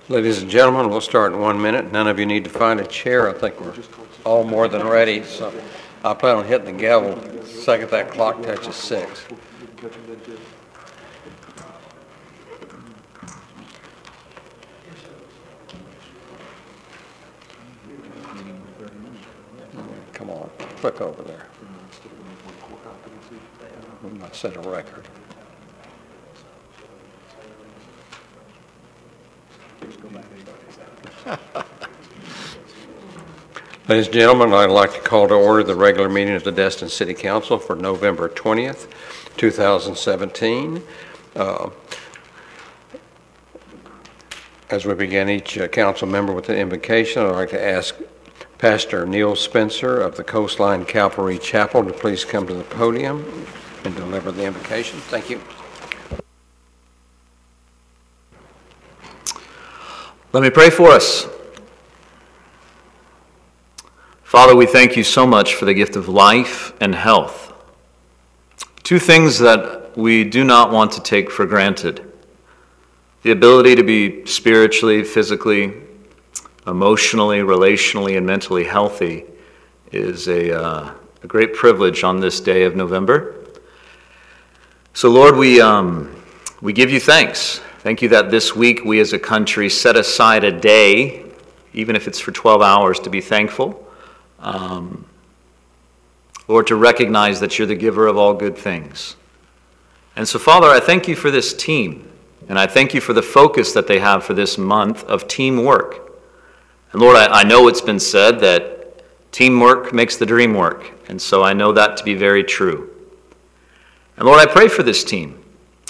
Ladies and gentlemen, we'll start in 1 minute. None of you need to find a chair. I think we're all more than ready. So I plan on hitting the gavel the second that clock touches 6. Come on, click over there. We might set a record. Ladies and gentlemen, I'd like to call to order the regular meeting of the Destin City Council for November 20th, 2017. As we begin each council member with an invocation, I'd like to ask Pastor Neil Spencer of the Coastline Calvary Chapel to please come to the podium and deliver the invocation. Thank you. Let me pray for us. Father, we thank you so much for the gift of life and health. Two things that we do not want to take for granted. The ability to be spiritually, physically, emotionally, relationally, and mentally healthy is a great privilege on this day of November. So Lord, we give you thanks. Thank you that this week we as a country set aside a day, even if it's for 12 hours, to be thankful. Lord, to recognize that you're the giver of all good things. And so, Father, I thank you for this team, and I thank you for the focus that they have for this month of teamwork. And Lord, I know it's been said that teamwork makes the dream work, and so I know that to be very true. And Lord, I pray for this team,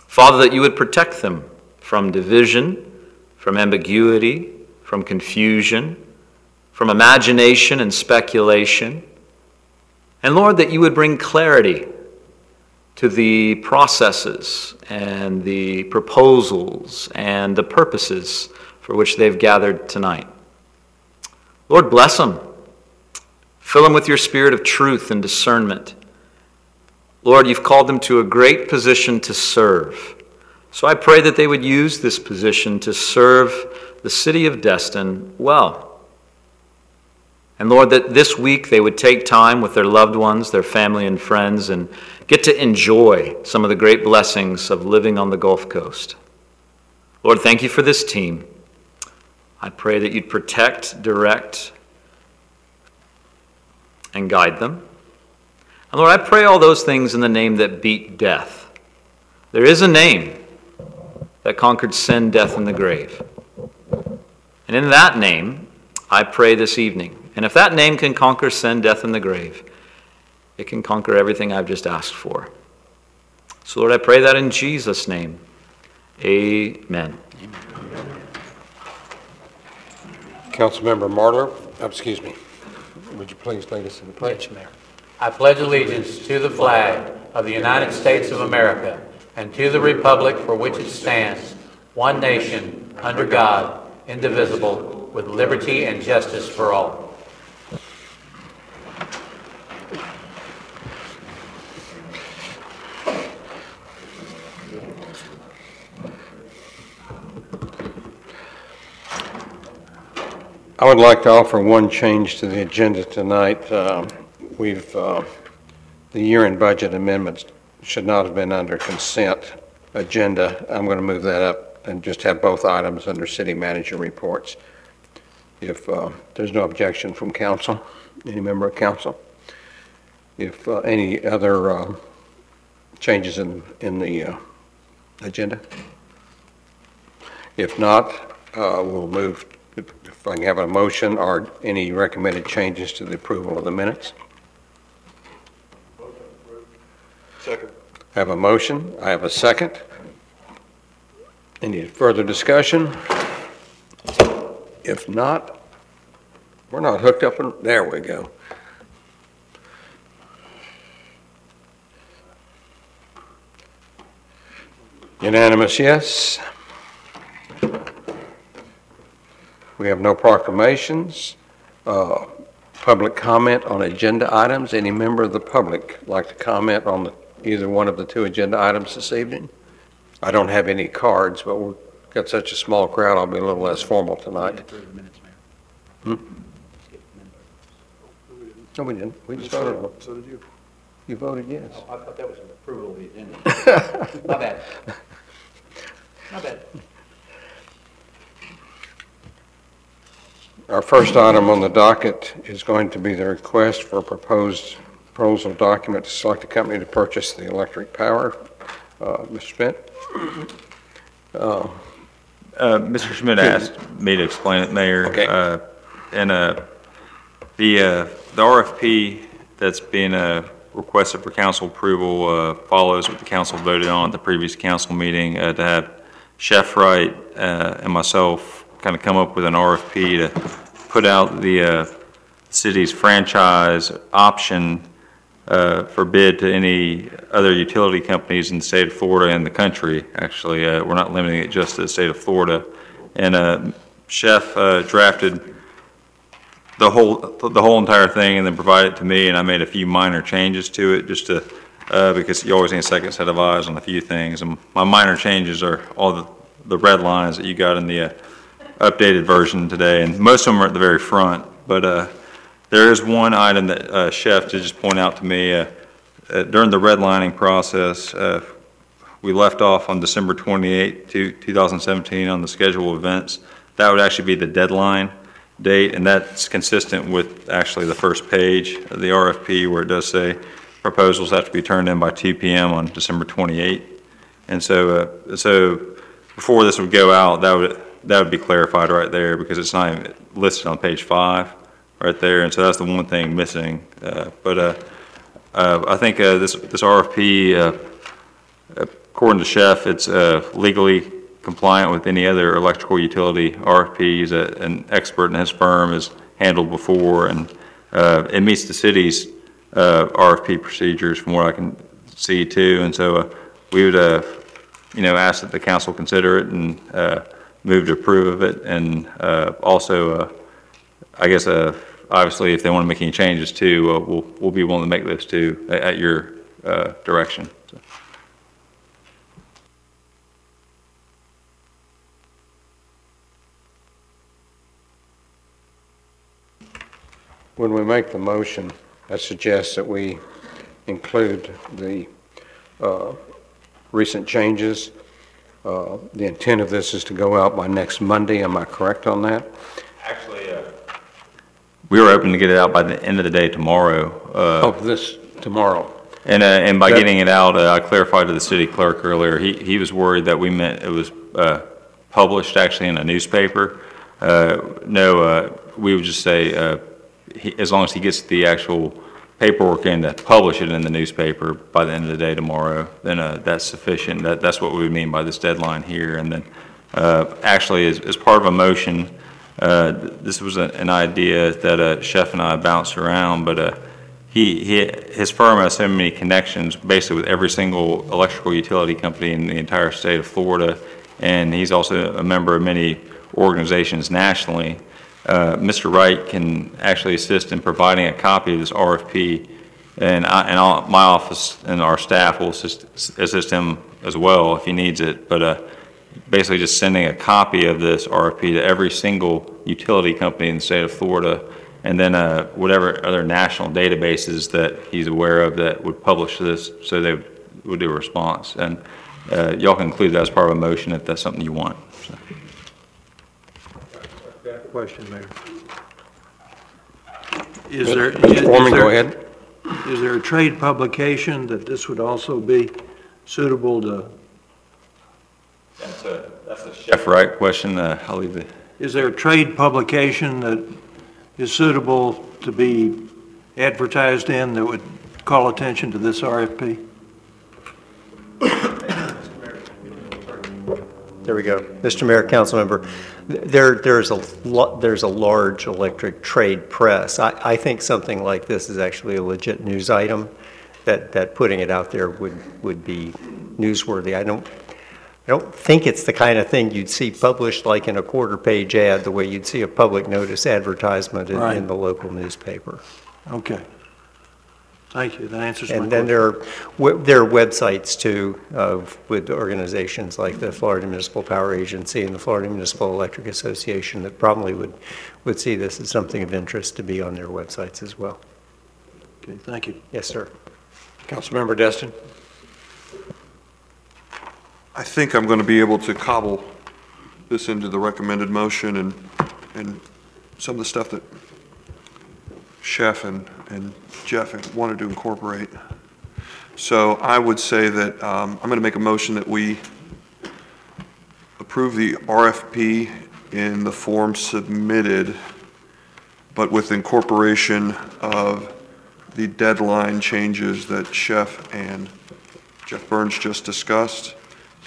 Father, that you would protect them from division, from ambiguity, from confusion, from imagination and speculation. And Lord, that you would bring clarity to the processes and the proposals and the purposes for which they've gathered tonight. Lord, bless them. Fill them with your spirit of truth and discernment. Lord, you've called them to a great position to serve. So I pray that they would use this position to serve the city of Destin well. And Lord, that this week they would take time with their loved ones, their family and friends, and get to enjoy some of the great blessings of living on the Gulf Coast. Lord, thank you for this team. I pray that you'd protect, direct, and guide them. And Lord, I pray all those things in the name that beat death. There is a name that conquered sin, death, and the grave. And in that name, I pray this evening. And if that name can conquer sin, death, and the grave, it can conquer everything I've just asked for. So Lord, I pray that in Jesus' name. Amen. Councilmember Marler, excuse me, would you please lead us in the pledge? Mayor. I pledge allegiance to the flag of the United States of America and to the republic for which it stands, one nation, under God, indivisible, with liberty and justice for all. I would like to offer one change to the agenda tonight. The year-end budget amendments should not have been under consent agenda. I'm going to move that up and just have both items under city manager reports. If there's no objection from council, any member of council. If any other changes in the agenda. If not, we'll move. If I can have a motion or any recommended changes to the approval of the minutes. Second. I have a motion. I have a second. Any further discussion? If not, we're not hooked up. There we go. Unanimous, yes. We have no proclamations. Public comment on agenda items. Any member of the public like to comment on either one of the two agenda items this evening? I don't have any cards, but we're got such a small crowd, I'll be a little less formal tonight. No, we didn't. We just voted on it. So did you. You voted yes. I thought that was an approval of the agenda. My bad. My bad. Our first item on the docket is going to be the request for a proposal document to select a company to purchase the electric power. Mr. Spence? Mr. Schmidt asked me to explain it, Mayor. Okay. The RFP that's being requested for council approval follows what the council voted on at the previous council meeting to have Chef Wright and myself kind of come up with an RFP to put out the city's franchise option for bid to any other utility companies in the state of Florida and the country. Actually, we're not limiting it just to the state of Florida. And Chef drafted the whole entire thing and then provided it to me, and I made a few minor changes to it just to because you always need a second set of eyes on a few things. And my minor changes are all the red lines that you got in the updated version today, and most of them are at the very front. But there is one item that Chef did just point out to me during the redlining process. We left off on December 28, 2017 on the schedule of events. That would actually be the deadline date, and that's consistent with actually the first page of the RFP where it does say proposals have to be turned in by 2 p.m. on December 28th. And so before this would go out, that would be clarified right there because it's not even listed on page 5 right there, and so that's the one thing missing. But I think this RFP, according to Chef, it's legally compliant with any other electrical utility RFPs that an expert in his firm has handled before, and it meets the city's RFP procedures from what I can see too. And so we would, ask that the council consider it and move to approve of it, and also, I guess, obviously, if they want to make any changes too, we'll be willing to make those too at your direction. So. When we make the motion, I suggest that we include the recent changes. The intent of this is to go out by next Monday. Am I correct on that? Actually, we were hoping to get it out by the end of the day tomorrow. This tomorrow. And by getting it out, I clarified to the city clerk earlier, he was worried that we meant it was published actually in a newspaper. No, we would just say, as long as he gets the actual paperwork in to publish it in the newspaper by the end of the day tomorrow, then that's sufficient. That's what we would mean by this deadline here. And then actually, as part of a motion, this was an idea that Chef and I bounced around, but his firm has so many connections basically with every single electrical utility company in the entire state of Florida, and he's also a member of many organizations nationally. Mr. Wright can actually assist in providing a copy of this RFP, and my office and our staff will assist him as well if he needs it. But basically just sending a copy of this RFP to every single utility company in the state of Florida, and then whatever other national databases that he's aware of that would publish this, so they would do a response. And y'all can include that as part of a motion if that's something you want. So. Question, Mayor. Go ahead. Is there a trade publication that this would also be suitable to? That's a Chef Wright question. I'll leave it. Is there a trade publication that is suitable to be advertised in that would call attention to this RFP? There we go. Mr. Mayor, council member, there's a large electric trade press. I think something like this is actually a legit news item that putting it out there would be newsworthy. I don't think it's the kind of thing you'd see published like in a quarter-page ad, the way you'd see a public notice advertisement in the local newspaper. Okay. Thank you, that answers my And question. then there are websites too, with organizations like the Florida Municipal Power Agency and the Florida Municipal Electric Association that probably would see this as something of interest to be on their websites as well. Okay, thank you. Yes, sir. Councilmember Destin? I think I'm going to be able to cobble this into the recommended motion and some of the stuff that Chef and Jeff wanted to incorporate. So I would say that I'm going to make a motion that we approve the RFP in the form submitted, but with incorporation of the deadline changes that Chef and Jeff Burns just discussed,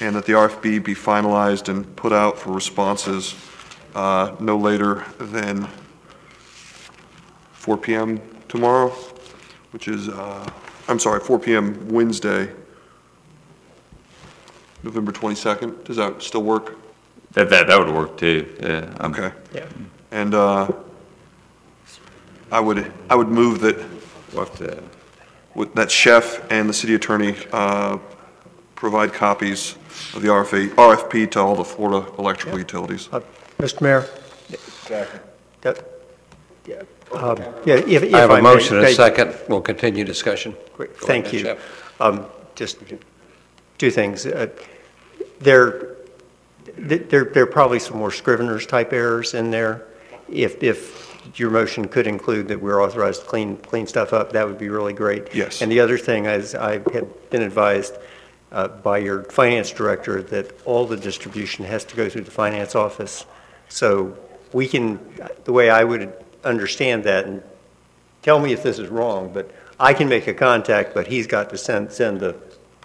and that the RFP be finalized and put out for responses no later than 4 p.m. tomorrow, which is, 4 p.m. Wednesday, November 22nd. Does that still work? That would work too, yeah. Okay. Yeah. And I would move that that Chef and the city attorney provide copies of the RFP to all the Florida electrical utilities. Mr. Mayor? Second. If I have a may, motion and a okay. second. We'll continue discussion. Great, Go thank ahead, you. Chef. Just two things. There are probably some more Scrivener's type errors in there. If your motion could include that we're authorized to clean stuff up, that would be really great. Yes. And the other thing is I have been advised by your finance director that all the distribution has to go through the finance office. So we can, the way I would understand that, and tell me if this is wrong, but I can make a contact, but he's got to send the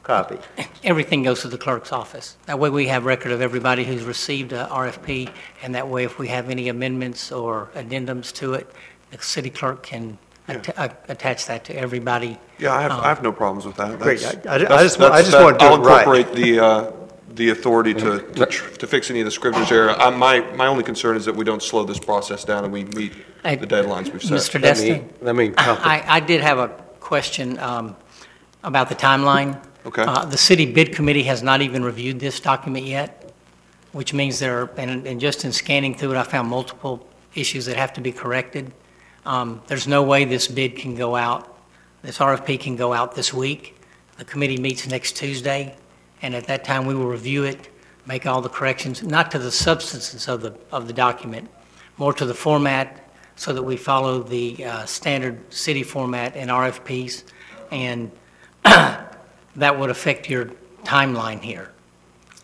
copy. Everything goes to the clerk's office. That way we have record of everybody who's received a RFP, and that way if we have any amendments or addendums to it, the city clerk can attach that to everybody. Yeah, I have no problems with that. Great. That's- I just want to do I'll it right. incorporate the authority to fix any of the Scrivener's error. My only concern is that we don't slow this process down and we meet Hey, the deadlines we've set. Mr. Destin, Let me I did have a question about the timeline. Okay. The city bid committee has not even reviewed this document yet, which means and just in scanning through it, I found multiple issues that have to be corrected. There's no way this bid can go out, this RFP can go out this week. The committee meets next Tuesday, and at that time we will review it, make all the corrections, not to the substance of the document, more to the format, so that we follow the standard city format in RFPs, and that would affect your timeline here.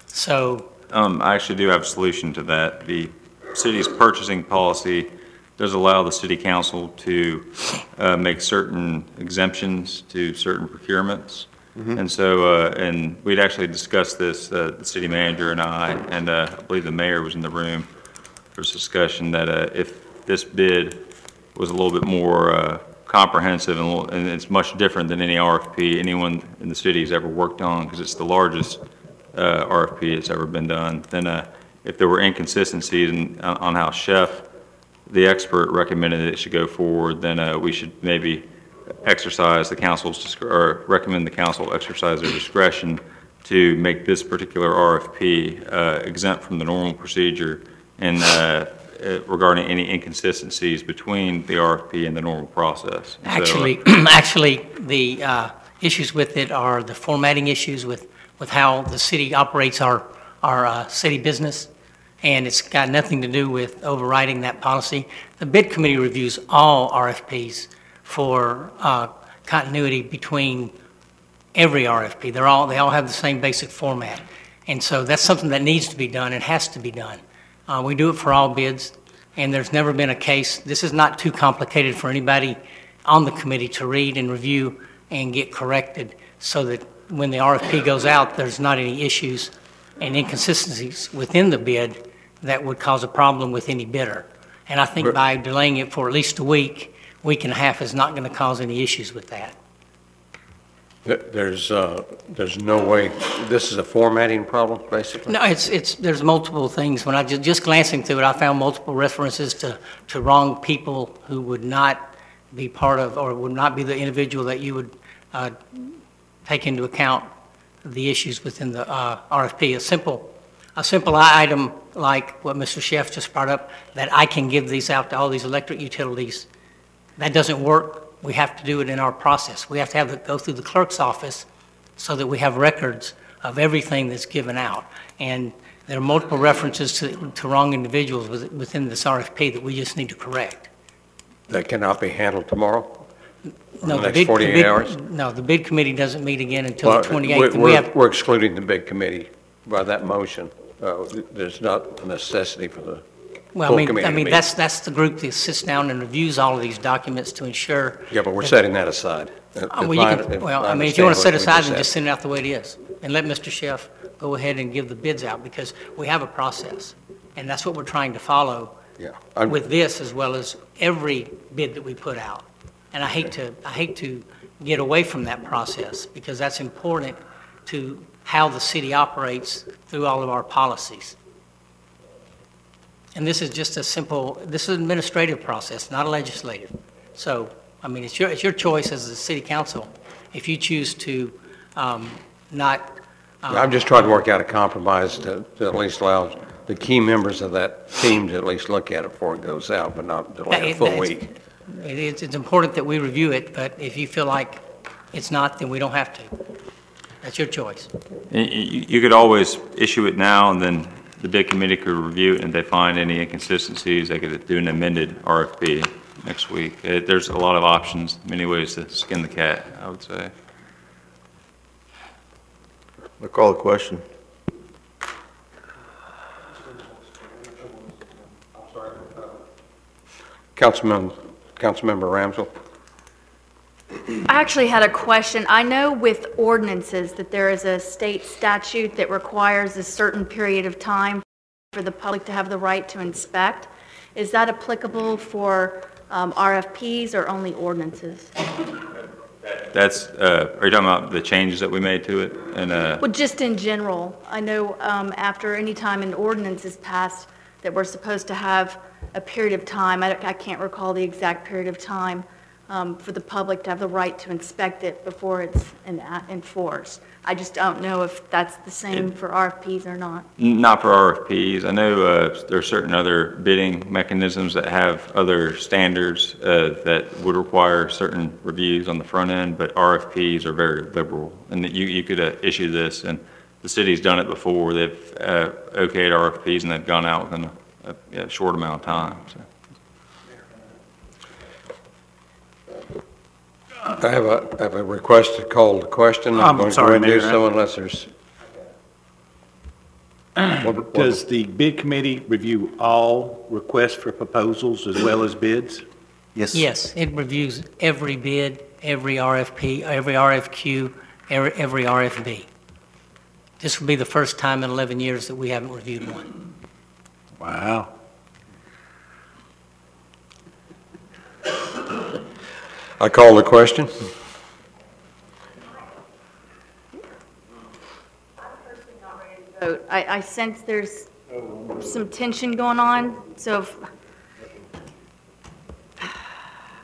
So I actually do have a solution to that. The city's purchasing policy does allow the city council to make certain exemptions to certain procurements. Mm-hmm. And so, and we'd actually discussed this, the city manager and I believe the mayor was in the room. There's discussion that if this bid was a little bit more comprehensive and it's much different than any RFP anyone in the city has ever worked on, because it's the largest RFP that's ever been done, then if there were inconsistencies on how Chef, the expert, recommended that it should go forward, then we should maybe exercise the council's, or recommend the council exercise their discretion to make this particular RFP exempt from the normal procedure and regarding any inconsistencies between the RFP and the normal process. actually, the issues with it are the formatting issues with how the city operates our city business, and it's got nothing to do with overriding that policy. The bid committee reviews all RFPs for continuity between every RFP. They all have the same basic format, and so that's something that needs to be done and has to be done. We do it for all bids, and there's never been a case. This is not too complicated for anybody on the committee to read and review and get corrected, so that when the RFP goes out, there's not any issues and inconsistencies within the bid that would cause a problem with any bidder. And I think by delaying it for at least a week and a half is not going to cause any issues with that. There's no way, this is a formatting problem, basically? No, there's multiple things. When I just glancing through it, I found multiple references to wrong people who would not be part of, or would not be the individual that you would take into account the issues within the RFP. A simple item like what Mr. Sheff just brought up, that I can give these out to all these electric utilities, that doesn't work. We have to do it in our process. We have to have it go through the clerk's office so that we have records of everything that's given out. And there are multiple references to wrong individuals within this RFP that we just need to correct. That cannot be handled tomorrow? No, the next 48 hours? No, the bid committee doesn't meet again until the 28th. We're excluding the bid committee by that motion. There's not a necessity for the full committee to meet. That's the group that sits down and reviews all of these documents to ensure. Yeah, but we're setting that aside. If you want to set aside, then just send it out the way it is. And let Mr. Sheff go ahead and give the bids out, because we have a process. And that's what we're trying to follow with this, as well as every bid that we put out. And I hate to get away from that process, because that's important to how the city operates through all of our policies. And this is just this is an administrative process, not a legislative. So, I mean, it's your choice as the city council if you choose to not. I'm just trying to work out a compromise to at least allow the key members of that team to at least look at it before it goes out, but not delay a full week. It's important that we review it, but if you feel like it's not, then we don't have to. That's your choice. You could always issue it now, and then the bid committee could review it, and if they find any inconsistencies, they could do an amended RFP next week. There's a lot of options, many ways to skin the cat, I would say. I'll call the question. Councilmember Ramsell. I actually had a question. I know with ordinances that there is a state statute that requires a certain period of time for the public to have the right to inspect. Is that applicable for RFPs or only ordinances? That's, are you talking about the changes that we made to it? Well, just in general. I know after any time an ordinance is passed that we're supposed to have a period of time, I can't recall the exact period of time, for the public to have the right to inspect it before it's enforced. I just don't know if that's the same for RFPs or not. Not for RFPs. I know there are certain other bidding mechanisms that have other standards that would require certain reviews on the front end, but RFPs are very liberal. And that you could issue this, and the city's done it before. They've okayed RFPs, and they've gone out within a short amount of time. So. I have a request to call the question. I'm going sorry, to do so unless there's. Does the bid committee review all requests for proposals as well as bids? Yes. Yes, it reviews every bid, every RFP, every RFQ, every RFB. This will be the first time in 11 years that we haven't reviewed one. Wow. I call the question. Vote. I sense there's some tension going on, so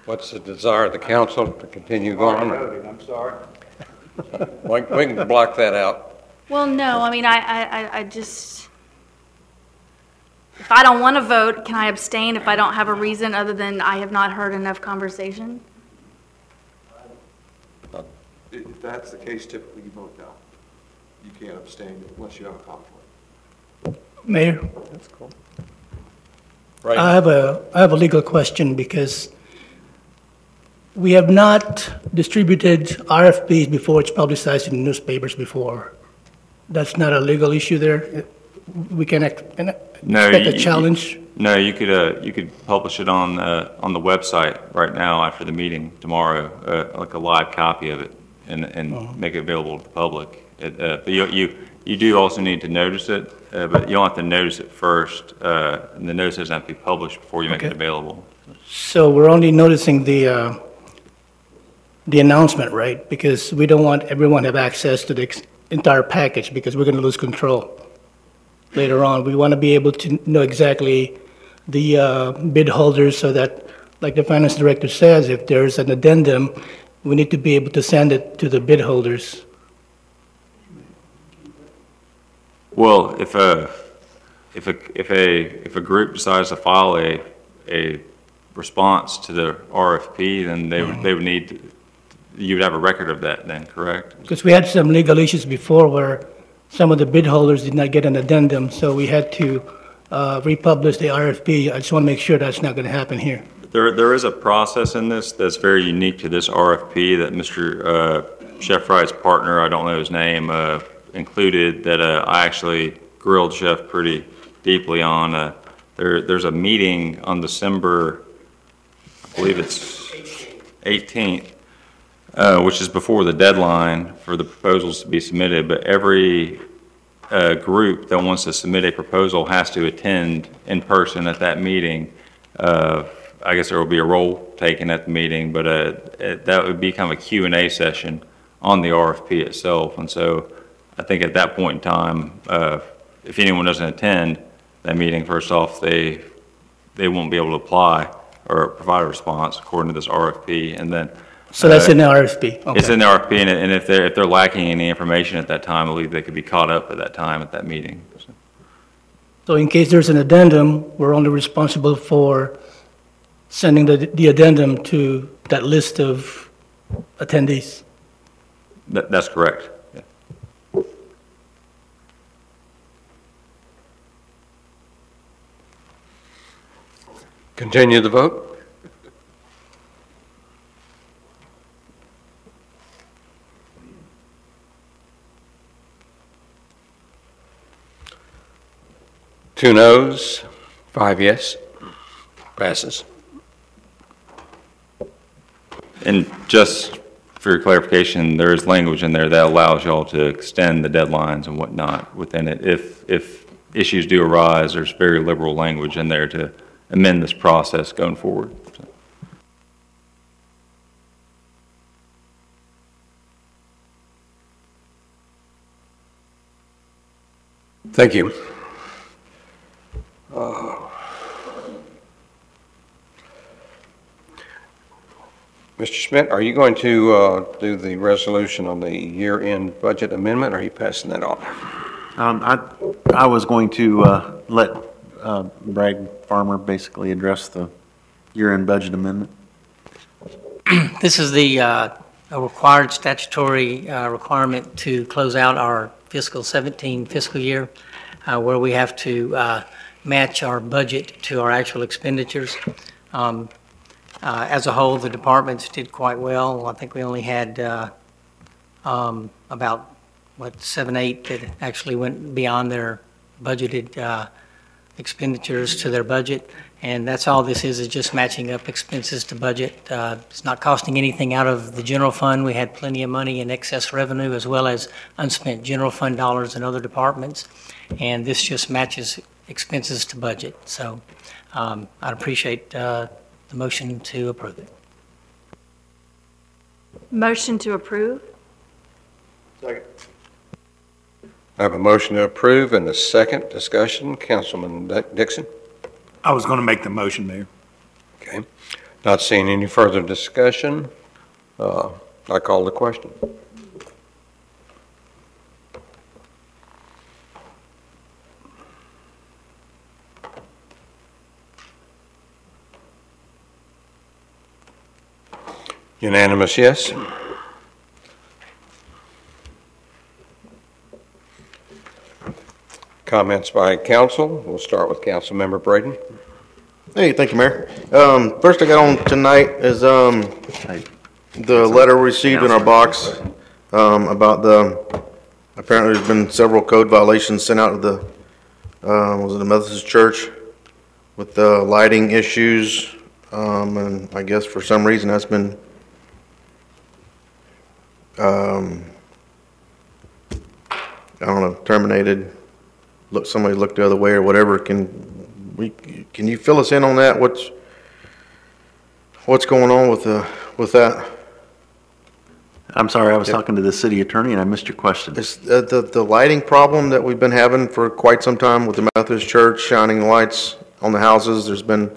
What's the desire of the council to continue going? I'm sorry. We can block that out. well, no, I mean, I just, if I don't want to vote, can I abstain if I don't have a reason other than I have not heard enough conversation? If that's the case, typically you vote no. You can't abstain unless you have a conflict. Mayor, That's cool. I have a legal question because we have not distributed RFPs before it's publicized in the newspapers before. That's not a legal issue there? We can expect a challenge? No, you could publish it on the website right now after the meeting tomorrow, like a live copy of it, and make it available to the public. But you do also need to notice it, but you don't have to notice it first. And the notice doesn't have to be published before you make it available. So we're only noticing the announcement, right? Because we don't want everyone to have access to the entire package because we're going to lose control later on. We want to be able to know exactly the bid holders so that like the finance director says, if there's an addendum, we need to be able to send it to the bid holders. Well, if a group decides to file a response to the RFP, then they would need to, you would have a record of that then, correct? Because we had some legal issues before where some of the bid holders did not get an addendum, so we had to republish the RFP. I just want to make sure that's not going to happen here. There is a process in this that's very unique to this RFP that Mr. Chef Wright's partner, I don't know his name, included, that I actually grilled Chef pretty deeply on. There's a meeting on December, I believe it's 18th, which is before the deadline for the proposals to be submitted, but every group that wants to submit a proposal has to attend in person at that meeting. I guess there will be a roll taken at the meeting, but that would be kind of a Q&A session on the RFP itself. And so I think at that point in time, if anyone doesn't attend that meeting, first off, they won't be able to apply or provide a response according to this RFP. And then so that's in the RFP. Okay. It's in the RFP, and if they're lacking any information at that time, I believe they could be caught up at that time at that meeting. So in case there's an addendum, we're only responsible for sending the addendum to that list of attendees. That's correct. Yeah. Continue the vote. Two noes, 5 yes. Passes. And just for your clarification, there is language in there that allows y'all to extend the deadlines and whatnot within it. If issues do arise, there's very liberal language in there to amend this process going forward. So. Thank you. Mr. Schmidt, are you going to do the resolution on the year-end budget amendment, or are you passing that on? I was going to let Bragg Farmer basically address the year-end budget amendment. This is the a required statutory requirement to close out our fiscal 17 fiscal year, where we have to match our budget to our actual expenditures. As a whole, the departments did quite well. I think we only had about, 7, 8 that actually went beyond their budgeted expenditures to their budget. And that's all this is just matching up expenses to budget. It's not costing anything out of the general fund. We had plenty of money in excess revenue as well as unspent general fund dollars in other departments. And this just matches expenses to budget. So I'd appreciate the motion to approve it. Motion to approve? Second. I have a motion to approve and a second discussion. Councilman Dixon? I was going to make the motion, Mayor. Okay. Not seeing any further discussion, I call the question. Unanimous, yes. Comments by council. We'll start with Councilmember Braden. Hey, thank you, Mayor. First I got on tonight is the letter we received in our box about apparently there's been several code violations sent out to the, was it the Methodist Church with the lighting issues, and I guess for some reason that's been I don't know, terminated. Somebody looked the other way or whatever. Can you fill us in on that? What's going on with that? I'm sorry, I was talking to the city attorney and I missed your question. It's the lighting problem that we've been having for quite some time with the Methodist Church shining lights on the houses. There's been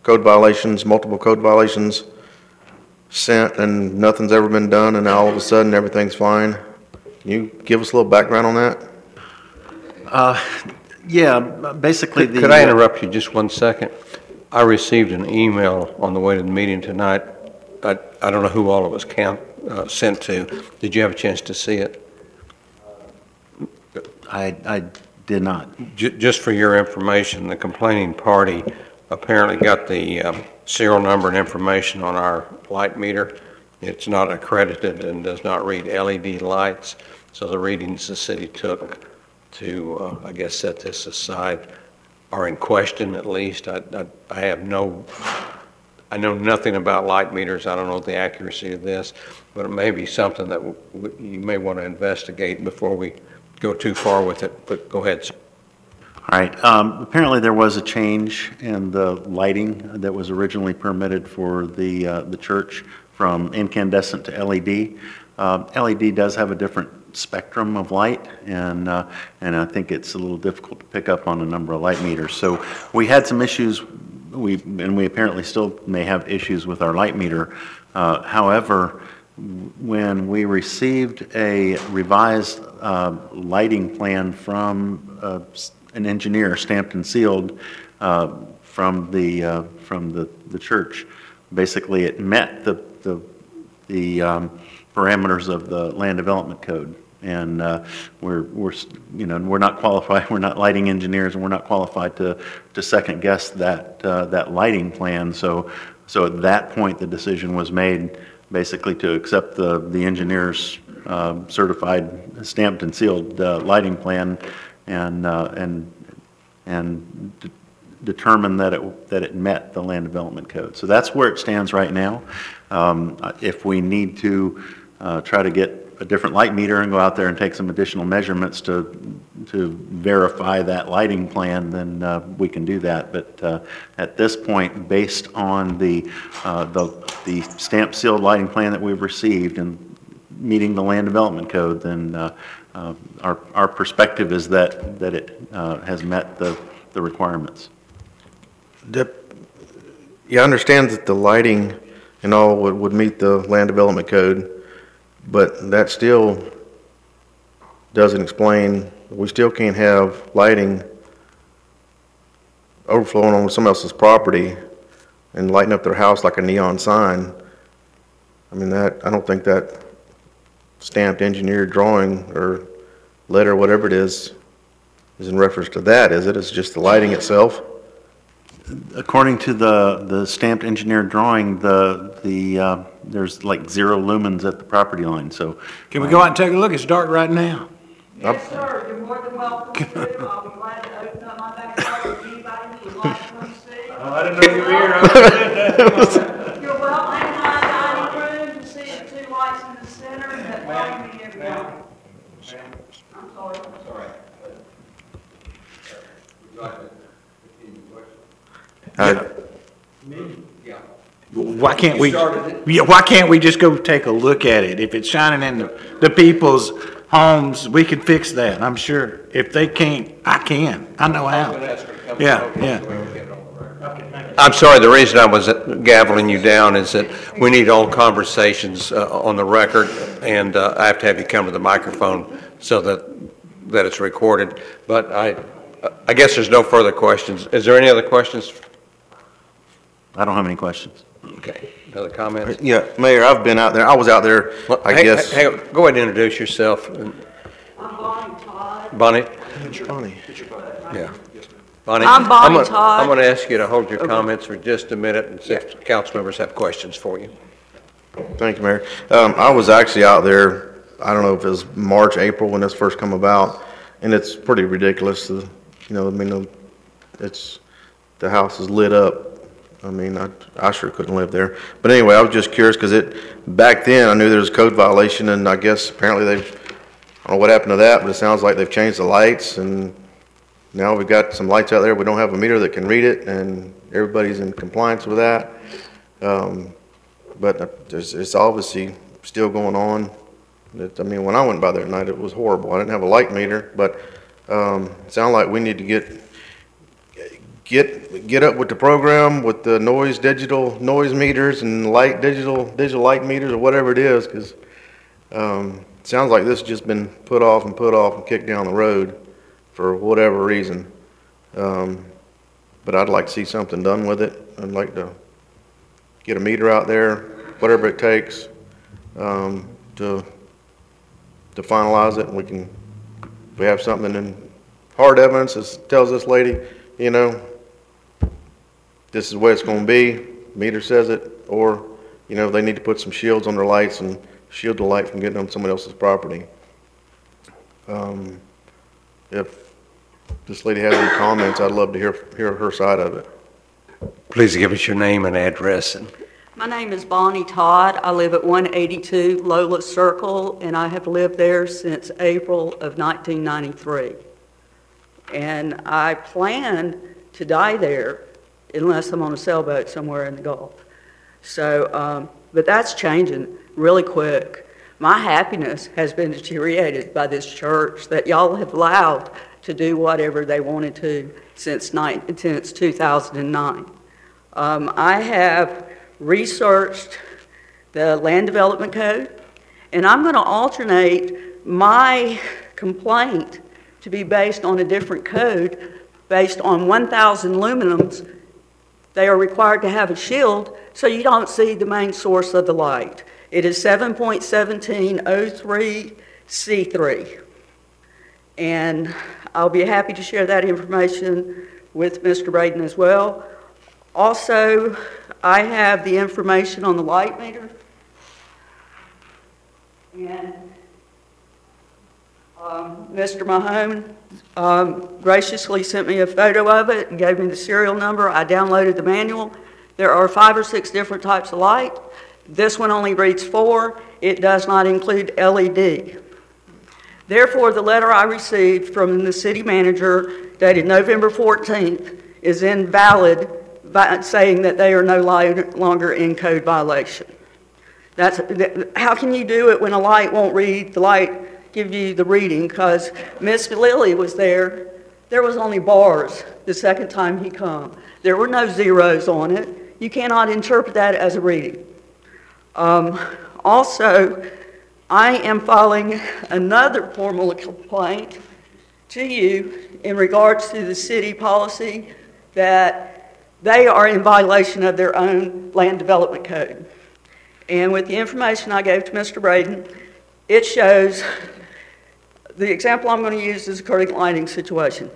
code violations, multiple code violations sent, and nothing's ever been done, and now all of a sudden everything's fine. Can you give us a little background on that? Yeah, basically Could I interrupt you just 1 second? I received an email on the way to the meeting tonight. I don't know who all it was sent to. Did you have a chance to see it? I did not. Just for your information, the complaining party apparently got the serial number and information on our light meter. It's not accredited and does not read LED lights. So the readings the city took to, I guess, set this aside are in question at least. I know nothing about light meters. I don't know the accuracy of this, but it may be something that you may want to investigate before we go too far with it. But go ahead, sir. All right. Apparently, there was a change in the lighting that was originally permitted for the church from incandescent to LED. LED does have a different spectrum of light, and I think it's a little difficult to pick up on a number of light meters. So we had some issues. We apparently still may have issues with our light meter. However, when we received a revised lighting plan from an engineer, stamped and sealed, from the church, basically it met the parameters of the land development code, and we're not qualified. We're not lighting engineers, and we're not qualified to second guess that lighting plan. So at that point, the decision was made basically to accept the engineer's certified, stamped and sealed lighting plan, and determine that it met the land development code. So that's where it stands right now. If we need to try to get a different light meter and go out there and take some additional measurements to verify that lighting plan, then we can do that. But at this point, based on the stamp sealed lighting plan that we've received and meeting the land development code, then our perspective is that it has met the requirements. Yeah, I understand that the lighting and all would meet the land development code, but that still doesn't explain, we still can't have lighting overflowing on someone else's property and lighting up their house like a neon sign. I mean, I don't think that stamped engineered drawing or letter, whatever it is in reference to that, is it? It's just the lighting itself? According to the stamped engineered drawing, there's like 0 lumens at the property line. So can we go out and take a look? It's dark right now. Yes, sir. You're more than welcome to. I'll be glad to open up my backyard if anybody who would like to come see. Oh, I didn't know you were here. You're welcome. And my dining room to see the 2 lights in the center that follow me every day. I'm sorry. That's all right. Why can't we? Yeah, why can't we just go take a look at it? If it's shining in the people's homes, we can fix that. I'm sure. If they can't, I can. I know how. Yeah. I'm sorry, the reason I was gaveling you down is that we need all conversations on the record, and I have to have you come to the microphone so that it's recorded. But I guess there's no further questions. Is there any other questions? I don't have any questions. Okay. Other comments? Yeah, Mayor, I've been out there. I was out there, I guess. Hang on. Go ahead and introduce yourself. I'm Bonnie Todd. Bonnie? Bonnie. Yeah. Bonnie, I'm Bonnie Todd. I'm going to ask you to hold your comments for just a minute and see if council members have questions for you. Thank you, Mayor. I was actually out there, I don't know if it was March, April when this first come about, and it's pretty ridiculous. The house is lit up. I mean, I sure couldn't live there. But anyway, I was just curious because back then I knew there was a code violation, and I guess apparently I don't know what happened to that, but it sounds like they've changed the lights, and now we've got some lights out there. We don't have a meter that can read it, and everybody's in compliance with that. But it's obviously still going on. I mean, when I went by there at night, it was horrible. I didn't have a light meter, but it sounded like we need to get up with the program with the digital noise meters and digital light meters or whatever it is, because sounds like this has just been put off and kicked down the road for whatever reason. But I'd like to see something done with it. I'd like to get a meter out there, whatever it takes, to finalize it. And if we have something in hard evidence that tells this lady, you know, this is the way it's going to be, meter says it, or, you know, they need to put some shields on their lights and shield the light from getting on somebody else's property. If this lady has any comments, I'd love to hear her side of it. Please give us your name and address. My name is Bonnie Todd. I live at 182 Lola Circle, and I have lived there since April of 1993. And I plan to die there unless I'm on a sailboat somewhere in the Gulf. So, but that's changing really quick. My happiness has been deteriorated by this church that y'all have allowed to do whatever they wanted to since 2009. I have researched the Land Development Code, and I'm going to alternate my complaint to be based on a different code based on 1,000 luminums. They are required to have a shield so you don't see the main source of the light. It is 7.1703C3. And I'll be happy to share that information with Mr. Braden as well. Also, I have the information on the light meter. And Mr. Mahone graciously sent me a photo of it and gave me the serial number. I downloaded the manual. There are 5 or 6 different types of light. This one only reads 4. It does not include LED. Therefore, the letter I received from the city manager dated November 14th is invalid, by saying that they are no longer in code violation. How can you do it when a light won't read the light, give you the reading? Because Miss Lily was there. There was only bars the second time he come. There were no zeros on it. You cannot interpret that as a reading. Also, I am filing another formal complaint to you in regards to the city policy that they are in violation of their own land development code. And with the information I gave to Mr. Braden, it shows, the example I'm going to use is a current lighting situation.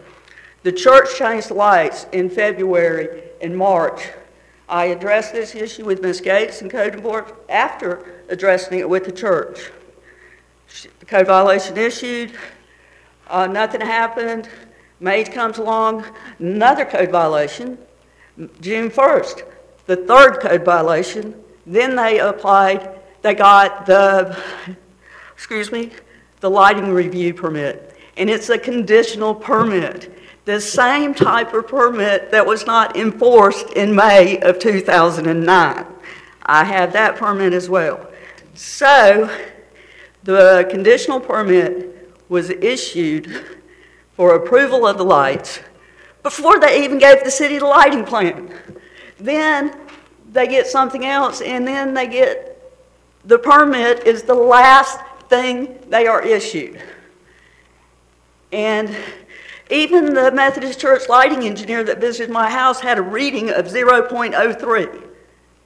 The church changed the lights in February and March. I addressed this issue with Ms. Gates and Code Enforcement after addressing it with the church. The code violation issued, nothing happened. May comes along, another code violation. June 1st, the 3rd code violation. Then they applied, they got the lighting review permit. And it's a conditional permit. The same type of permit that was not enforced in May of 2009. I have that permit as well. So, the conditional permit was issued for approval of the lights before they even gave the city the lighting plan. Then they get something else, and then they get the permit is the last thing they are issued. And even the Methodist Church lighting engineer that visited my house had a reading of 0.03.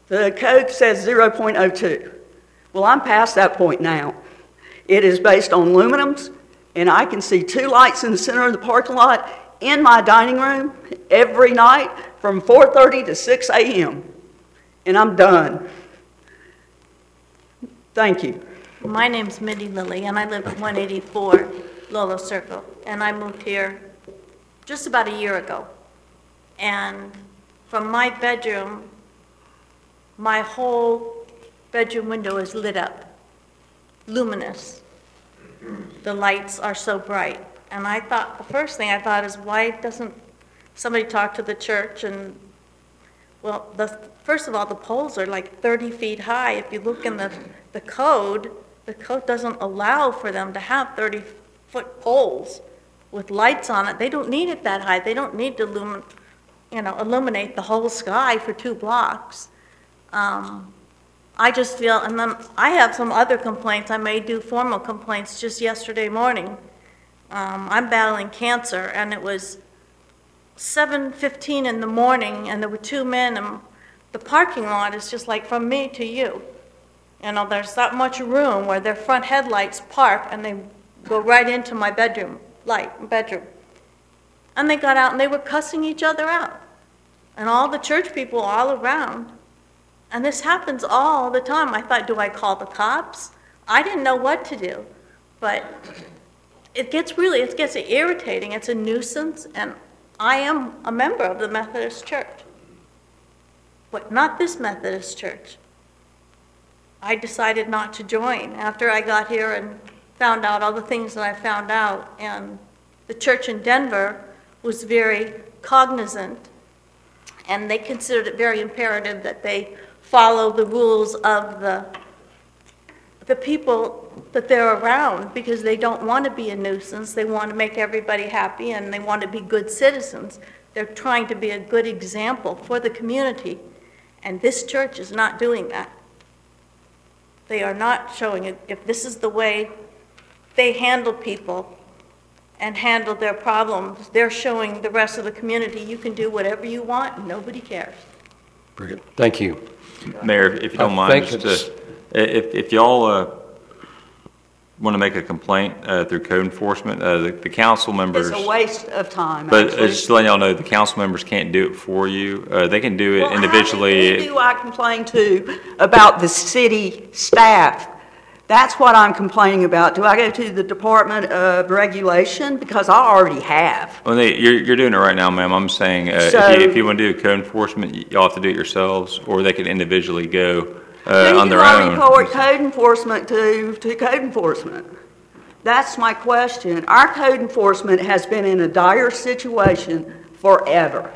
The code says 0.02. Well, I'm past that point now. It is based on luminums, and I can see 2 lights in the center of the parking lot in my dining room every night from 4:30 to 6 a.m. And I'm done. Thank you. My name's Mindy Lilly, and I live at 184 Lolo Circle, and I moved here just about a year ago. And from my bedroom, my whole bedroom window is lit up, luminous. The lights are so bright. And I thought, the first thing I thought is, why doesn't somebody talk to the church? And, well, first of all, the poles are like 30 feet high. If you look in the code doesn't allow for them to have 30-foot poles with lights on it. They don't need it that high. They don't need to illuminate the whole sky for 2 blocks. I just feel, and then I have some other complaints. I may do formal complaints just yesterday morning. I'm battling cancer, and it was 7:15 in the morning, and there were 2 men, and the parking lot is just like from me to you. There's that much room where their front headlights park, and they go right into my bedroom. And they got out, and they were cussing each other out. And all the church people all around. And this happens all the time. I thought, do I call the cops? I didn't know what to do. But it gets irritating. It's a nuisance, and I am a member of the Methodist Church. But not this Methodist church. I decided not to join after I got here and found out all the things that I found out. And the church in Denver was very cognizant, and they considered it very imperative that they follow the rules of the people that they're around, because they don't want to be a nuisance. They want to make everybody happy, and they want to be good citizens. They're trying to be a good example for the community, and this church is not doing that. They are not showing it. If this is the way they handle people and handle their problems, they're showing the rest of the community you can do whatever you want and nobody cares. Very good. Thank you. Mayor, if you don't mind, if y'all want to make a complaint through code enforcement, the council members... It's a waste of time, But actually. just to let y'all know, the council members can't do it for you. They can do it individually. Who do I complain to about the city staff? That's what I'm complaining about. Do I go to the Department of Regulation? Because I already have. Well, you're doing it right now, ma'am. I'm saying if you want to do code enforcement, y'all have to do it yourselves, or they can individually go on their own. Who do I report code enforcement to code enforcement? That's my question. Our code enforcement has been in a dire situation forever.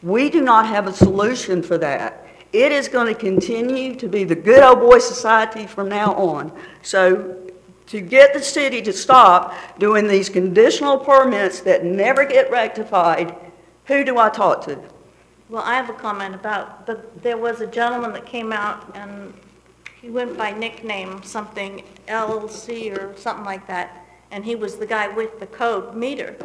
We do not have a solution for that. It is going to continue to be the good old boy society from now on. So to get the city to stop doing these conditional permits that never get rectified, who do I talk to? Well, I have a comment about, there was a gentleman that came out, and he went by nickname something, LC or something like that, and he was the guy with the code meter.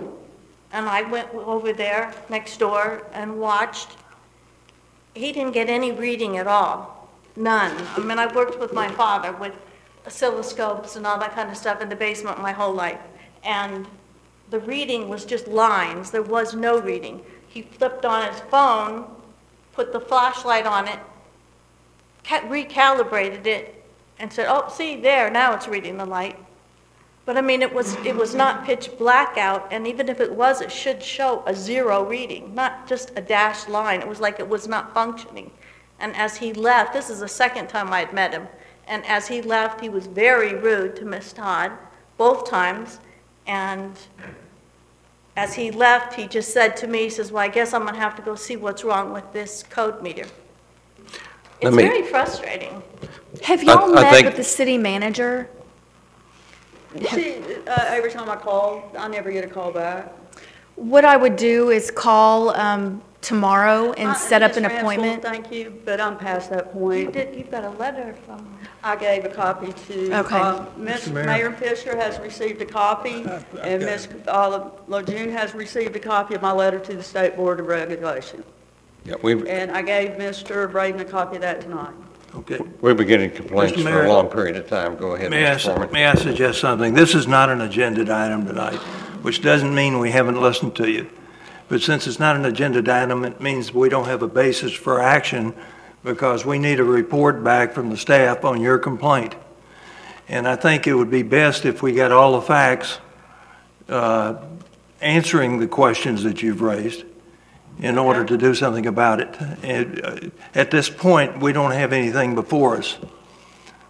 And I went over there next door and watched. He didn't get any reading at all, none. I mean, I worked with my father with oscilloscopes and all that kind of stuff in the basement my whole life, and the reading was just lines. There was no reading. He flipped on his phone, put the flashlight on it, recalibrated it, and said, oh, see, there, now it's reading the light. But I mean, it was not pitch black out, and even if it was, it should show a 0 reading, not just a dashed line. It was like it was not functioning. And as he left, this is the second time I had met him, and as he left, he was very rude to Miss Todd, both times, and as he left, he just said to me, he says, well, I guess I'm going to have to go see what's wrong with this code meter. It's very frustrating. Have y'all met with the city manager? Every time I call, I never get a call back. What I would do is call tomorrow and set up an appointment. Thank you, but I'm past that point. You've got a letter from... I gave a copy to, Ms. Mayor Fisher has received a copy, and Ms. Lejeune has received a copy of my letter to the State Board of Regulation. Yeah, and I gave Mr. Braden a copy of that tonight. Okay. We've been getting complaints for a long period of time. Go ahead, Mr. Foreman. May I suggest something? This is not an agenda item tonight, which doesn't mean we haven't listened to you. But since it's not an agenda item, it means we don't have a basis for action, because we need a report back from the staff on your complaint. And I think it would be best if we got all the facts answering the questions that you've raised in order to do something about it. And, at this point, we don't have anything before us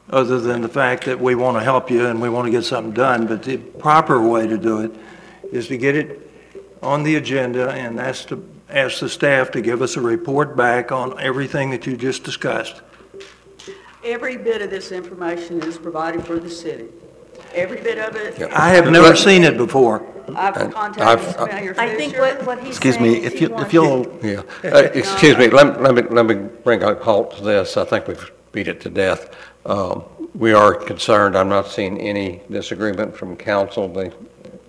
other than the fact that we want to help you and we want to get something done. But the proper way to do it is to get it on the agenda and ask the staff to give us a report back on everything that you just discussed. Every bit of this information is provided for the city. Every bit of it. Yeah. I have never seen it before. I've contacted Mayor I think Fisher. what he's Excuse saying me, is if he you, wants if you'll, Yeah, excuse me, let me bring a halt to this. I think we've beat it to death. We are concerned, I'm not seeing any disagreement from council. They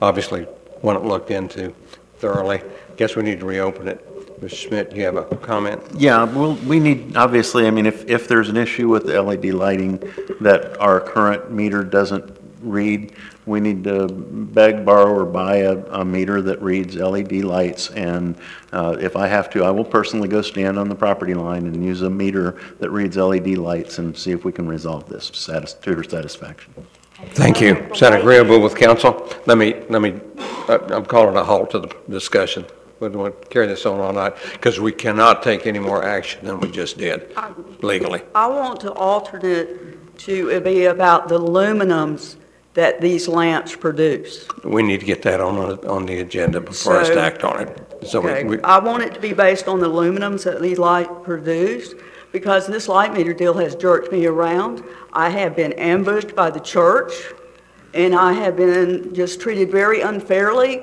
obviously want it looked into thoroughly. Guess we need to reopen it. Mr. Schmidt, you have a comment? yeah, well, we need, obviously, I mean, if there's an issue with the LED lighting that our current meter doesn't read, we need to beg, borrow, or buy a meter that reads LED lights. And if I have to, I will personally go stand on the property line and use a meter that reads LED lights and see if we can resolve this to your satisfaction. Thank you. Is that agreeable with council? I'm calling a halt to the discussion. We don't want to carry this on all night because we cannot take any more action than we just did legally. I want to alternate to be about the aluminums that these lamps produce. We need to get that on the agenda before us to act on it. So Okay. I want it to be based on the aluminums that these lights produce, because this light meter deal has jerked me around. I have been ambushed by the church, and I have been just treated very unfairly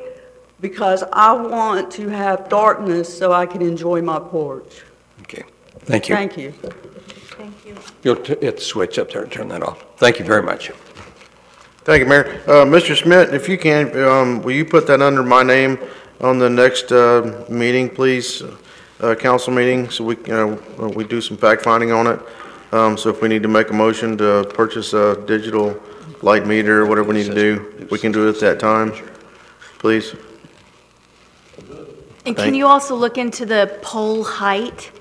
because I want to have darkness so I can enjoy my porch. Okay. Thank you. Thank you. Thank you. You'll hit the switch up there and turn that off. Thank you very much. Thank you, Mayor. Mr. Schmidt, if you can, will you put that under my name on the next meeting, please? Council meeting, so we do some fact finding on it. So if we need to make a motion to purchase a digital light meter, whatever we need to do, we can do it at that time, please. And can you also look into the pole height?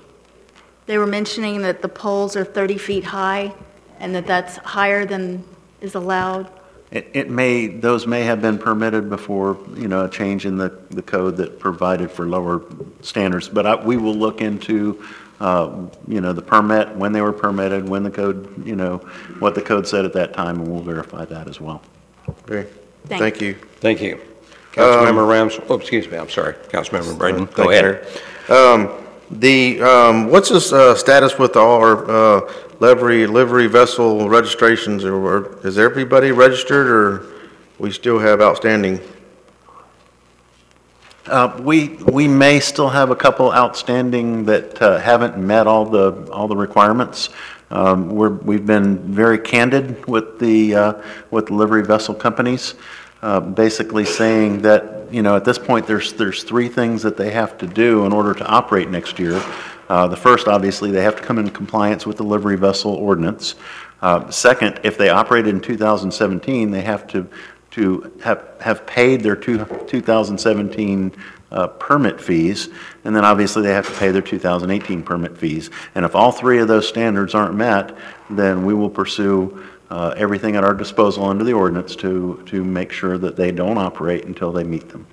They were mentioning that the poles are 30 feet high and that's higher than is allowed. Those may have been permitted before, a change in the code that provided for lower standards. But we will look into, the permit, when they were permitted, when the code, what the code said at that time, and we'll verify that as well. Okay. Thank you. Thank you. Councilmember Rams, excuse me, I'm sorry. Councilmember Braden, go ahead. What's the status with our livery vessel registrations? Or is everybody registered, or we still have outstanding? We may still have a couple outstanding that haven't met all the requirements. We've been very candid with the livery vessel companies, basically saying that at this point there's three things that they have to do in order to operate next year. The first, obviously, they have to come in compliance with the livery vessel ordinance. Second, if they operated in 2017, they have to have paid their 2017 permit fees, and then obviously they have to pay their 2018 permit fees. And if all three of those standards aren't met, then we will pursue everything at our disposal under the ordinance to make sure that they don't operate until they meet them.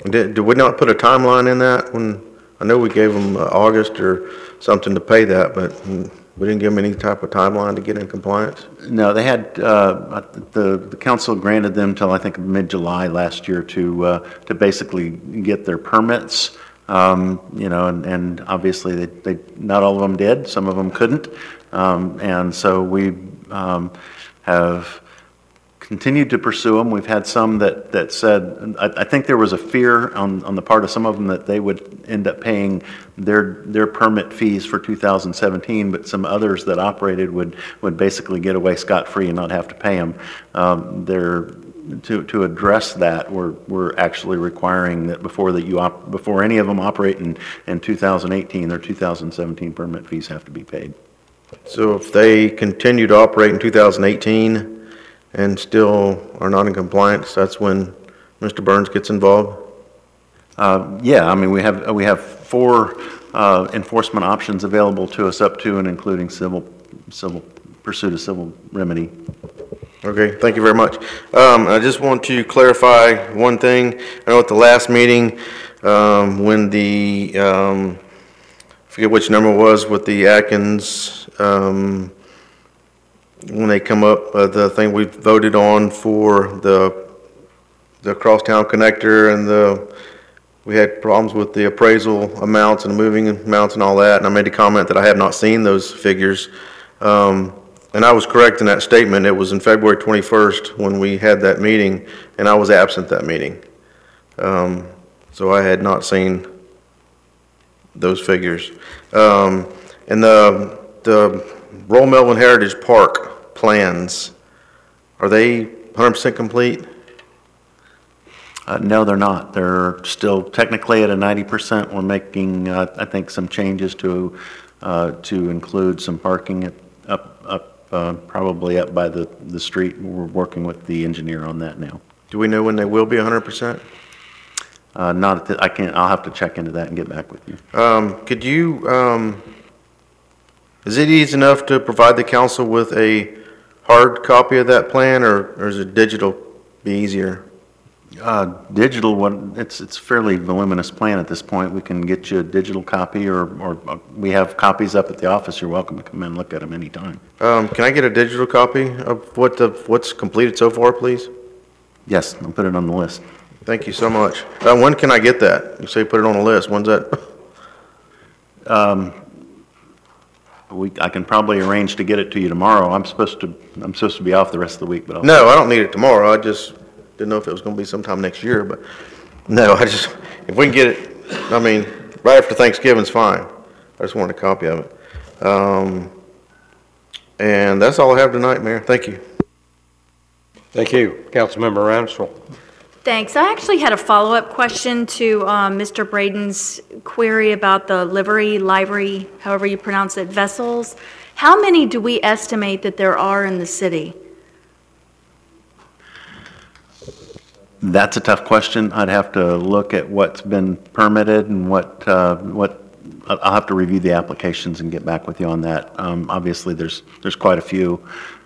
Did we not put a timeline in that? When I know we gave them August or something to pay that, but we didn't give them any type of timeline to get in compliance? No, they had, the council granted them till I think mid-July last year to basically get their permits. And obviously they not all of them did, some of them couldn't. And so we have continued to pursue them. We've had some that said, I think there was a fear on the part of some of them that they would end up paying their permit fees for 2017, but some others that operated would basically get away scot-free and not have to pay them. To address that, we're actually requiring that before any of them operate in 2018, their 2017 permit fees have to be paid. So if they continue to operate in 2018 and still are not in compliance, that's when Mr. Burns gets involved? Yeah, I mean, we have 4 enforcement options available to us, up to and including pursuit of civil remedy. Okay, thank you very much. I just want to clarify one thing. I know at the last meeting, when the forget which number it was with the Atkins, when they come up, the thing we voted on for the crosstown connector, and we had problems with the appraisal amounts and moving amounts and all that, and I made a comment that I have not seen those figures. And I was correct in that statement. It was in February 21st when we had that meeting, and I was absent that meeting. So I had not seen those figures. And the Roll Melvin Heritage Park plans, are they 100% complete? No, they're not. They're still technically at a 90%. We're making, I think, some changes to include some parking probably up by the street. We're working with the engineer on that now. Do we know when they will be 100%? Not at I can't. I'll have to check into that and get back with you. Could you? Is it easy enough to provide the council with a hard copy of that plan, or is it digital be easier? Digital, it's a fairly voluminous plan at this point. We can get you a digital copy, or we have copies up at the office. You're welcome to come in and look at them anytime. Can I get a digital copy of what's completed so far, please? Yes, I'll put it on the list. Thank you so much. When can I get that? You say put it on the list. When's that? I can probably arrange to get it to you tomorrow. I'm supposed to be off the rest of the week, but No, I don't need it tomorrow. I just didn't know if it was going to be sometime next year, but no, if we can get it, I mean, right after Thanksgiving's fine. I just wanted a copy of it. And that's all I have tonight, Mayor. Thank you. Thank you. Councilmember Ramsdell. Thanks. I actually had a follow-up question to Mr. Braden's query about the livery, however you pronounce it, vessels. How many do we estimate that there are in the city? That's a tough question. I'd have to look at what's been permitted and what I'll have to review the applications and get back with you on that. Obviously, there's quite a few.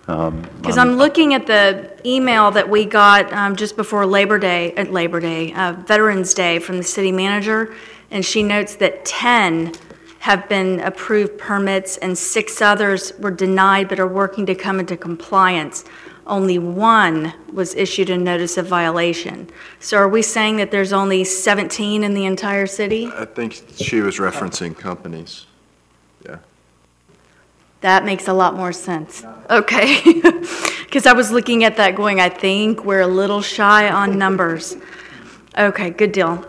Because I'm looking at the email that we got just before Veterans Day from the city manager, and she notes that 10 have been approved permits and 6 others were denied but are working to come into compliance. Only 1 was issued a notice of violation. So are we saying that there's only 17 in the entire city? I think she was referencing companies. Yeah. That makes a lot more sense. Okay. Because I was looking at that going, I think we're a little shy on numbers. Okay, good deal.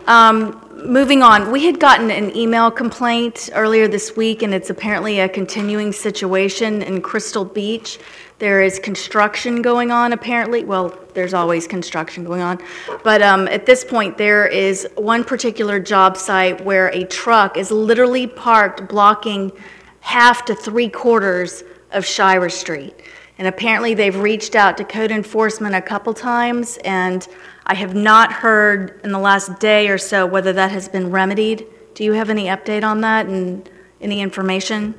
Moving on, we had gotten an email complaint earlier this week, and it's apparently a continuing situation in Crystal Beach. There is construction going on, apparently. Well, there's always construction going on. But at this point, there is one particular job site where a truck is literally parked blocking half to 3/4 of Shira Street. And apparently they've reached out to code enforcement a couple times, and I have not heard in the last day or so whether that has been remedied. Do you have any update on that and any information?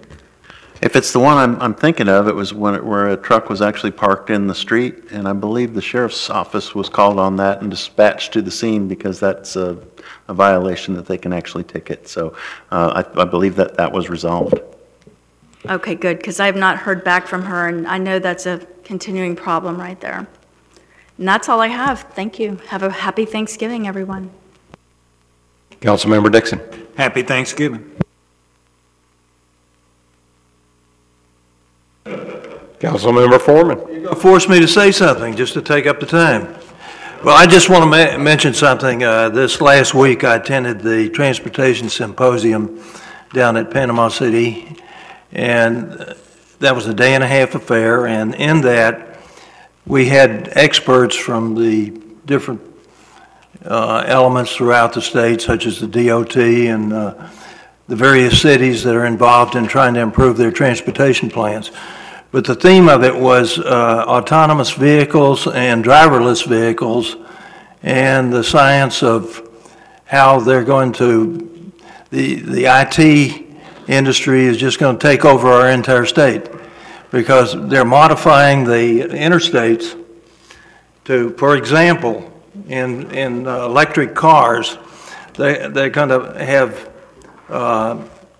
If it's the one I'm thinking of, it was where a truck was actually parked in the street, and I believe the sheriff's office was called on that and dispatched to the scene because that's a violation that they can actually ticket. So I believe that was resolved. Okay, good, because I have not heard back from her, and I know that's a continuing problem right there. And that's all I have. Thank you. Have a happy Thanksgiving, everyone. Councilmember Dixon. Happy Thanksgiving. Councilmember Foreman. You're going to force me to say something just to take up the time. Well, I just want to mention something. This last week, I attended the Transportation Symposium down at Panama City, and that was a day-and-a-half affair, and in that, we had experts from the different elements throughout the state, such as the DOT and the various cities that are involved in trying to improve their transportation plans. But the theme of it was autonomous vehicles and driverless vehicles and the science of how they're going to, the IT industry is just going to take over our entire state because they're modifying the interstates to, for example, in electric cars, they're going to have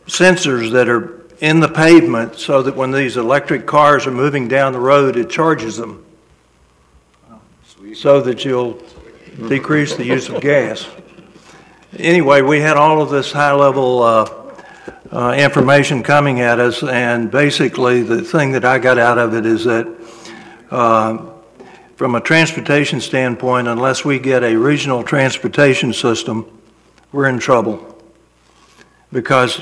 sensors that are in the pavement so that when these electric cars are moving down the road, it charges them so that you'll decrease the use of gas. Anyway, we had all of this high-level information coming at us, and basically the thing that I got out of it is that from a transportation standpoint, unless we get a regional transportation system, we're in trouble. Because,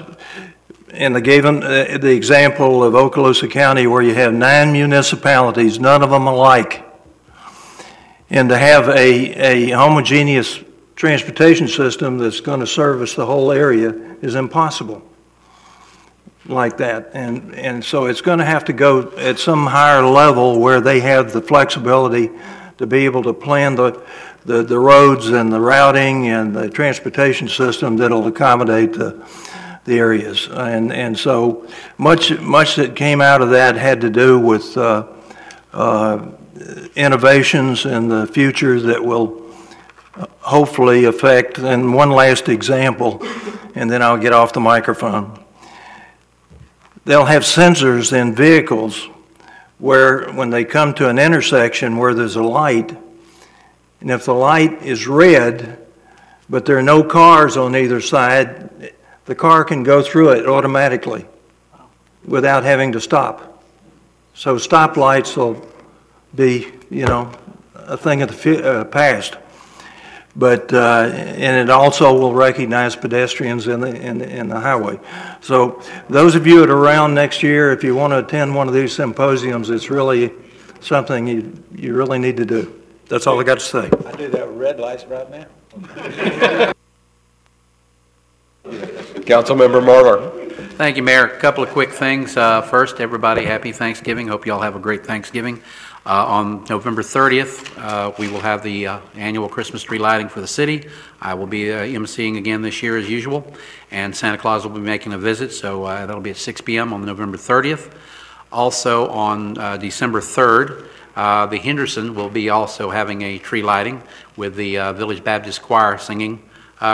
and they gave them the example of Okaloosa County where you have 9 municipalities, none of them alike. And to have a homogeneous transportation system that's going to service the whole area is impossible like that. And so it's going to have to go at some higher level where they have the flexibility to be able to plan the roads and the routing and the transportation system that'll accommodate the areas. And so much that came out of that had to do with innovations in the future that will hopefully affect. And one last example, and then I'll get off the microphone. They'll have sensors in vehicles where when they come to an intersection where there's a light, and if the light is red, but there are no cars on either side, the car can go through it automatically without having to stop. So stoplights will be, a thing of the past. But and it also will recognize pedestrians in the highway. So those of you that are around next year, if you want to attend one of these symposiums, it's really something you really need to do. That's all I got to say. I do that with red lights right now. Councilmember Marlar. Thank you, Mayor. A couple of quick things. First, everybody, happy Thanksgiving. Hope you all have a great Thanksgiving. On November 30th, we will have the annual Christmas tree lighting for the city. I will be emceeing again this year as usual, and Santa Claus will be making a visit, so that'll be at 6 p.m. on November 30th. Also on December 3rd, the Henderson will be also having a tree lighting with the Village Baptist Choir singing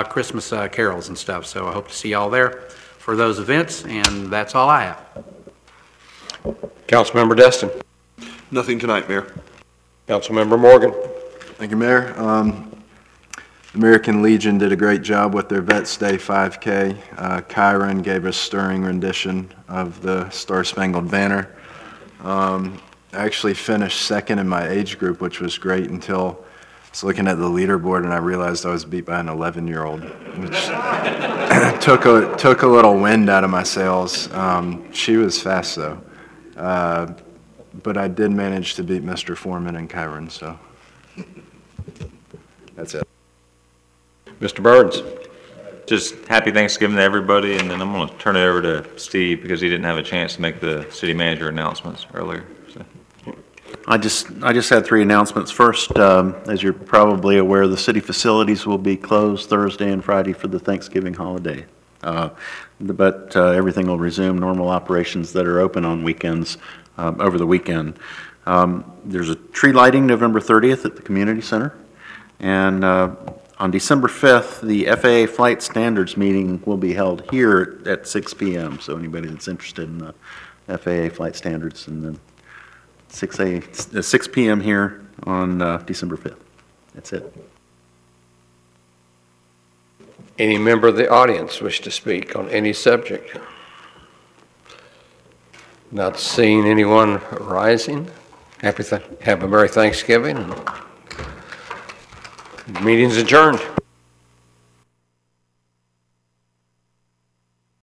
Christmas carols and stuff. So I hope to see y'all there for those events, and that's all I have. Councilmember Destin. Nothing tonight, Mayor. Councilmember Morgan. Thank you, Mayor. American Legion did a great job with their Vets Day 5K. Kyron gave a stirring rendition of the Star Spangled Banner. I actually finished second in my age group, which was great until I was looking at the leaderboard and I realized I was beat by an 11-year-old, which took a little wind out of my sails. She was fast, though. But I did manage to beat Mr. Foreman and Kyron, so that's it. Mr. Burns. Just happy Thanksgiving to everybody, and then I'm going to turn it over to Steve because he didn't have a chance to make the city manager announcements earlier. So. I just had 3 announcements. First, as you're probably aware, the city facilities will be closed Thursday and Friday for the Thanksgiving holiday. But everything will resume normal operations that are open on weekends over the weekend. There's a tree lighting November 30th at the community center. And on December 5th, the FAA flight standards meeting will be held here at 6 p.m. So anybody that's interested in the FAA flight standards, and then 6 p.m. here on December 5th. That's it. Any member of the audience wish to speak on any subject? Not seeing anyone rising. Have a Merry Thanksgiving. Meeting's adjourned.